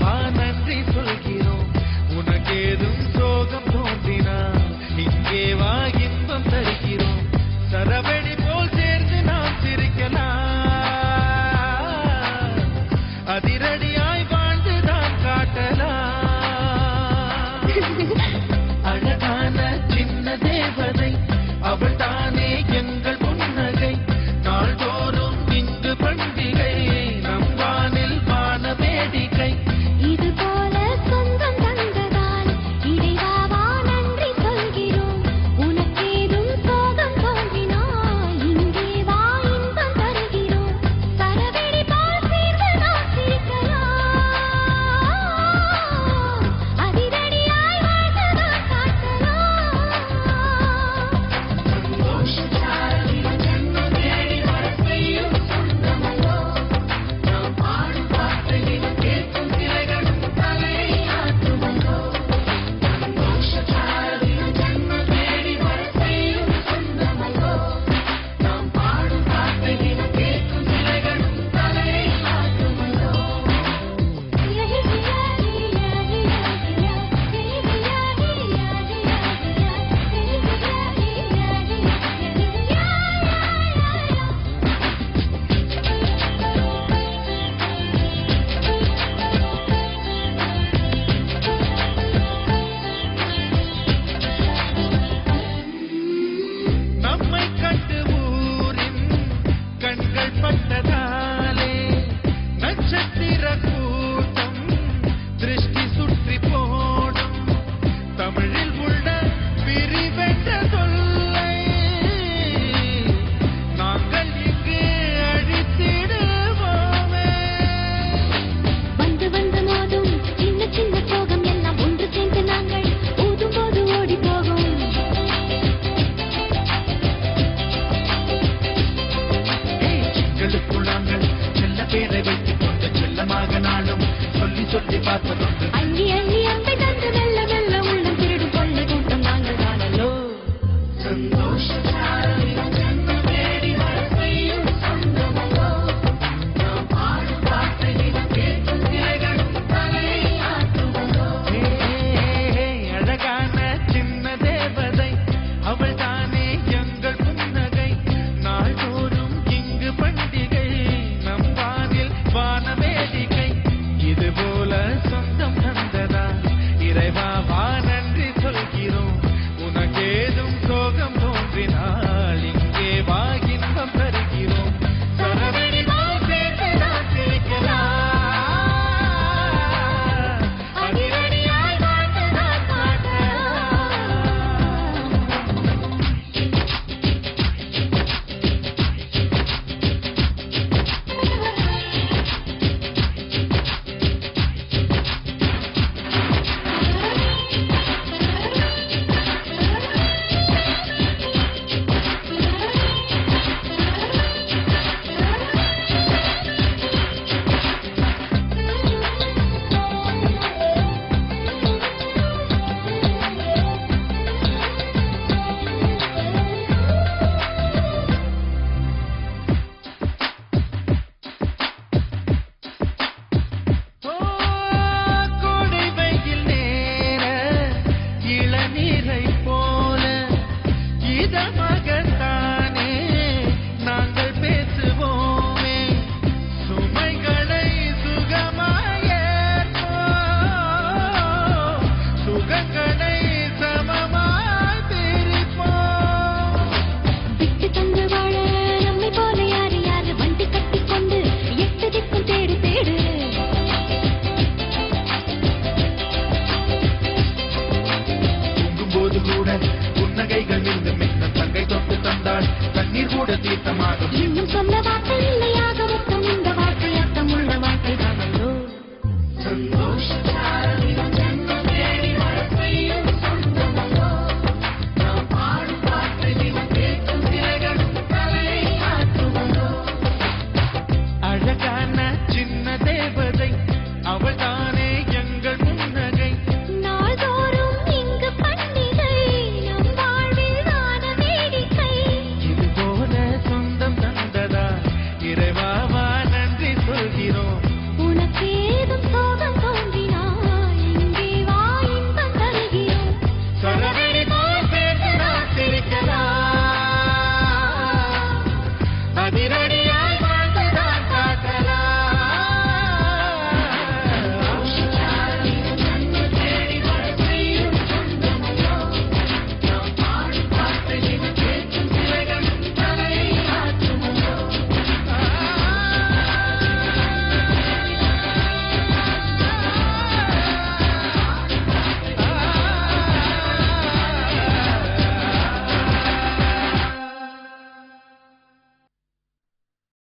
வா நன்றி சொல்கிறோம். உனக்கேதும் சோகம் தோன்றினா இங்கே வா இன்பம் தருகிறோம். சரவெடி போல் சேர்ந்து நாம் சிரிக்கலாம், அதிரடியாய் வாழ்ந்துதான் காட்டலாம். அழகான சின்ன தேவதை அவள் தானே எங்கள் புன்னகை. நாள்தோறும் இங்கு பண்டிகை, நம் வானில் வான வேடிக்கை. இது போல சொந்தம் தந்ததால் இறைவா நன்றி சொல்கிறோம். உனக்கேதும் சோகம் தோன்றினால் இங்கே வா இன்பம் தருகிறோம். சரவெடி போல் சேர்ந்து நாம் சிரிக்கலாம், அதிரடியாய் வாழ்ந்துதான் காட்டலாம். சந்தோஷத்தால் ஜென்ம தேடி வர செய்யும் சொந்தமல்லோ, நாம் பாடும் பாட்டையில் கேட்கும் திரைகளும் தலையை ஆட்டுமல்லோ. சந்தோஷத்தால் ஜென்ம தேடி வர செய்யும் சொந்தமல்லோ, நாம் பாடும் பாட்டையில் கேட்கும் திரைகளும் தலையை ஆட்டுமல்லோ. நம்மை கண்டு ஊரின் கண்கள் பட்டதாலே நட்சத்திர கூட்டம் திருஷ்டி சுற்றி போடும். தமிழில் உள்ள பிரிவென்ற சொல்லை நாங்கள் இங்கு அழித்திடுவோமே. வந்து வந்து மோதும் சின்ன சின்ன சோகம் எல்லாம் ஒன்று சேர்ந்து நாங்கள் ஊதும் போது ஓடி போகும். சிங்களுக்குள் நாங்கள் செல்ல பேரை வைத்துக் கொண்டு செல்லமாக நாளும் சொல்லி சொல்லி பார்த்ததுண்டு. அள்ளி அள்ளி அம்பை தந்து மெல்ல மெல்ல உள்ளம் திருடும் கொள்ள கூட்டம் நாங்கள் தானல்லோ. சந்தோஷத்தால் ஜென்ம தேடி வர செய்யும் சொந்தமல்லோ, நாம் பாடும் பாட்டையில் கேட்கும் திரைகளும் தலையை ஆட்டுமல்லோ. அழகான சின்ன தேவதை அவள் தானே எங்கள் புன்னகை. நாள்தோறும் இங்கு பண்டிகை, நம் வானில் வான வேடிக்கை. இது போல சொந்த அதிரடி